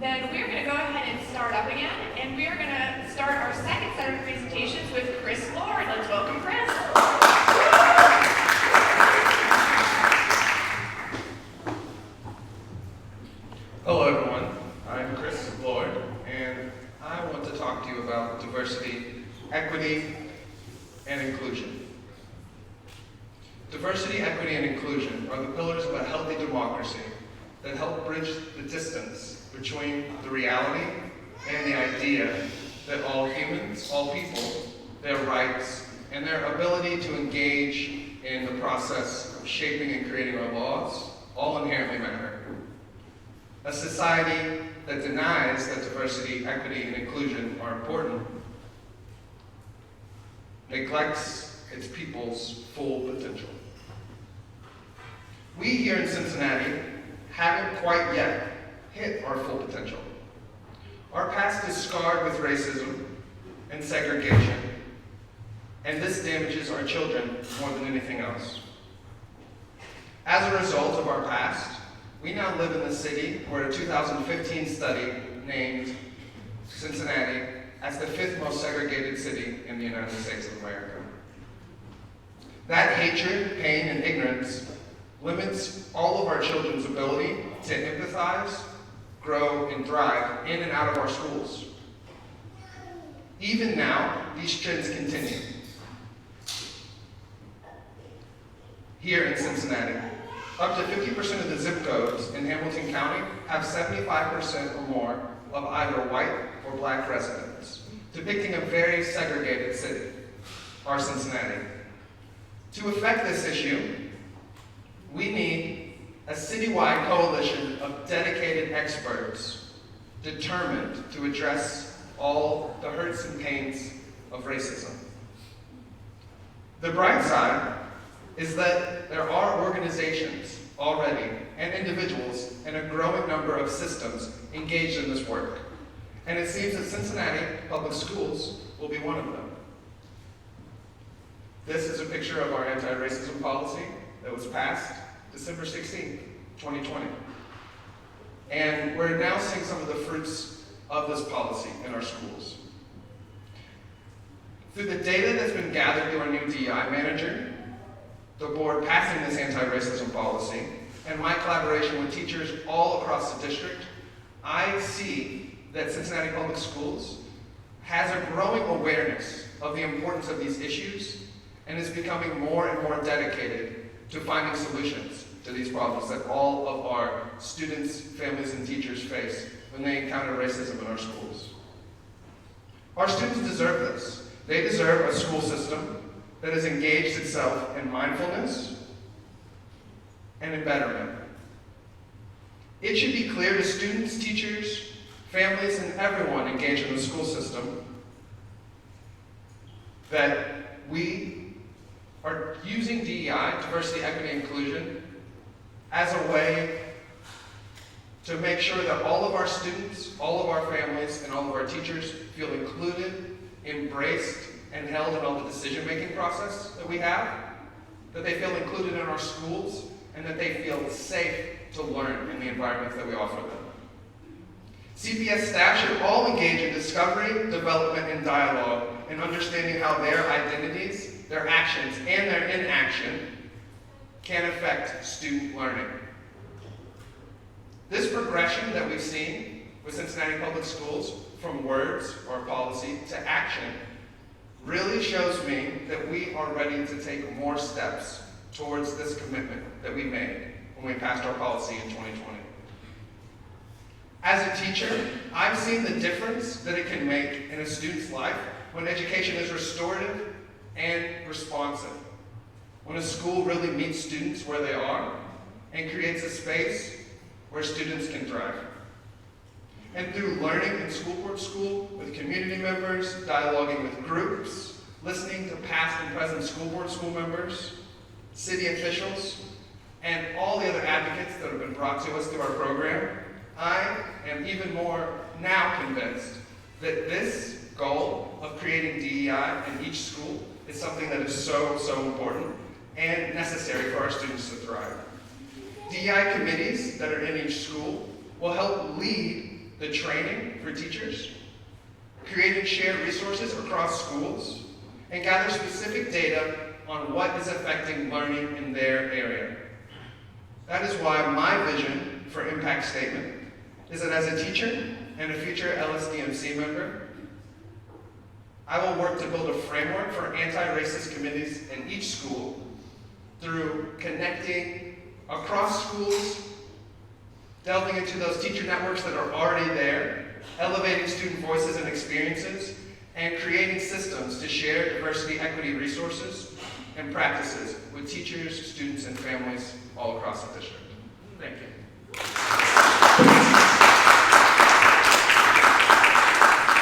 Then we're going to go ahead and start up again, and we are going to start our second set of presentations with Chris Lord. Let's welcome Chris. Hello everyone, I'm Chris Lord, and I want to talk to you about diversity, equity, and inclusion. Diversity, equity, and inclusion are the pillars of a healthy democracy that help bridge the distance between the reality and the idea that all humans, all people, their rights, and their ability to engage in the process of shaping and creating our laws all inherently matter. A society that denies that diversity, equity, and inclusion are important neglects its people's full potential. We here in Cincinnati haven't quite yet hit our full potential. Our past is scarred with racism and segregation, and this damages our children more than anything else. As a result of our past, we now live in the city where a 2015 study named Cincinnati as the 5th most segregated city in the United States of America. That hatred, pain, and ignorance limits all of our children's ability to empathize, grow, and thrive in and out of our schools. Even now, these trends continue. Here in Cincinnati, up to 50% of the zip codes in Hamilton County have 75% or more of either white or black residents, depicting a very segregated city, our Cincinnati. To affect this issue, we need a citywide coalition of dedicated experts determined to address all the hurts and pains of racism. The bright side is that there are organizations already and individuals and a growing number of systems engaged in this work. And it seems that Cincinnati Public Schools will be one of them. This is a picture of our anti-racism policy that was passed December 16, 2020. And we're now seeing some of the fruits of this policy in our schools. Through the data that's been gathered through our new DEI manager, the board passing this anti-racism policy, and my collaboration with teachers all across the district, I see that Cincinnati Public Schools has a growing awareness of the importance of these issues and is becoming more and more dedicated to finding solutions to these problems that all of our students, families, and teachers face when they encounter racism in our schools. Our students deserve this. They deserve a school system that has engaged itself in mindfulness and in betterment. It should be clear to students, teachers, families, and everyone engaged in the school system that we are using DEI, diversity, equity, inclusion, as a way to make sure that all of our students, all of our families, and all of our teachers feel included, embraced, and held in all the decision-making process that we have, that they feel included in our schools, and that they feel safe to learn in the environments that we offer them. CPS staff should all engage in discovery, development, and dialogue in understanding how their identities, their actions, and their inaction can affect student learning. This progression that we've seen with Cincinnati Public Schools from words or policy to action really shows me that we are ready to take more steps towards this commitment that we made when we passed our policy in 2020. As a teacher, I've seen the difference that it can make in a student's life when education is restorative and responsive. When a school really meets students where they are and creates a space where students can thrive. And through learning in school board school with community members, dialoguing with groups, listening to past and present school board school members, city officials, and all the other advocates that have been brought to us through our program, I am even more now convinced that this goal of creating DEI in each school is something that is so important and necessary for our students to thrive. DEI committees that are in each school will help lead the training for teachers, create and share resources across schools, and gather specific data on what is affecting learning in their area. That is why my vision for Impact Statement is that as a teacher and a future LSDMC member, I will work to build a framework for anti-racist committees in each school through connecting across schools, delving into those teacher networks that are already there, elevating student voices and experiences, and creating systems to share diversity, equity resources and practices with teachers, students, and families all across the district. Thank you.